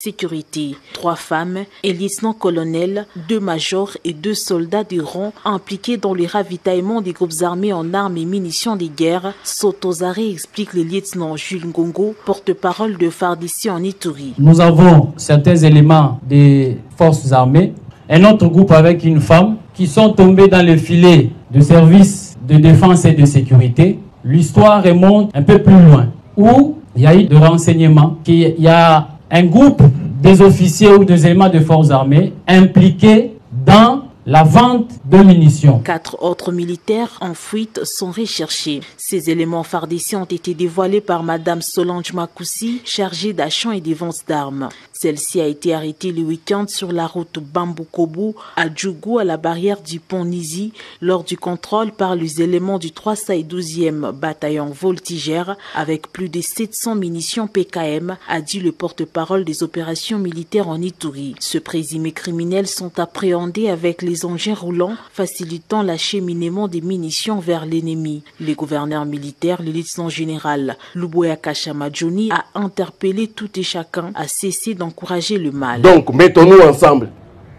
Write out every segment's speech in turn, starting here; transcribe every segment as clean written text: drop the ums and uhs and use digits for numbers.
Sécurité. 3 femmes, un lieutenant-colonel, 2 majors et 2 soldats de rang impliqués dans le ravitaillement des groupes armés en armes et munitions de guerre sont aux arrêts, explique le lieutenant Jules Ngongo, porte-parole de FARDC en Ituri. Nous avons certains éléments des forces armées, un autre groupe avec une femme qui sont tombés dans le filet de services de défense et de sécurité. L'histoire remonte un peu plus loin, où il y a eu de renseignements qu'il y a un groupe des officiers ou des éléments de forces armées impliqués dans la vente de munitions. 4 autres militaires en fuite sont recherchés. Ces éléments FARDC ont été dévoilés par Madame Solange Makoussi, chargée d'achat et des ventes d'armes. Celle-ci a été arrêtée le week-end sur la route Bambou-Kobo à Djougou, à la barrière du pont Nizi, lors du contrôle par les éléments du 312e bataillon voltigère avec plus de 700 munitions PKM, a dit le porte-parole des opérations militaires en Ituri. Ce présumé criminels sont appréhendés avec les engins roulants facilitant l'acheminement des munitions vers l'ennemi. Le gouverneur militaire, le lieutenant général Luboya Kashamadjoni, a interpellé tout et chacun à cesser d'encourager le mal. Donc mettons-nous ensemble,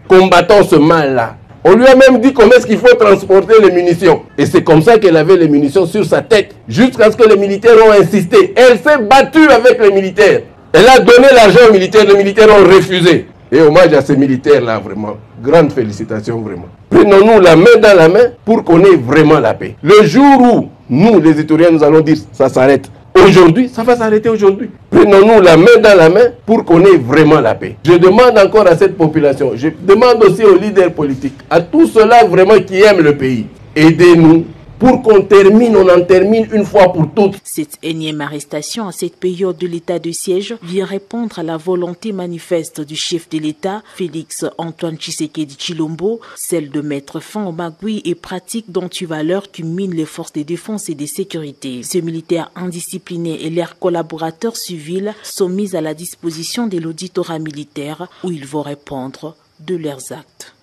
combattons ce mal-là. On lui a même dit comment est-ce qu'il faut transporter les munitions. Et c'est comme ça qu'elle avait les munitions sur sa tête, jusqu'à ce que les militaires ont insisté. Elle s'est battue avec les militaires. Elle a donné l'argent aux militaires, les militaires ont refusé. Et hommage à ces militaires-là, vraiment. Grande félicitations, vraiment. Prenons-nous la main dans la main pour qu'on ait vraiment la paix. Le jour où nous, les Ituriens, nous allons dire ça s'arrête aujourd'hui, ça va s'arrêter aujourd'hui. Prenons-nous la main dans la main pour qu'on ait vraiment la paix. Je demande encore à cette population, je demande aussi aux leaders politiques, à tous ceux-là vraiment qui aiment le pays, aidez-nous. Pour qu'on termine, on en termine une fois pour toutes. Cette énième arrestation à cette période de l'état de siège vient répondre à la volonté manifeste du chef de l'État, Félix Antoine Tshisekedi Tshilombo, celle de mettre fin aux magouilles et pratiques d'antivaleurs qui minent les forces de défense et de sécurité. Ces militaires indisciplinés et leurs collaborateurs civils sont mis à la disposition de l'auditorat militaire où ils vont répondre de leurs actes.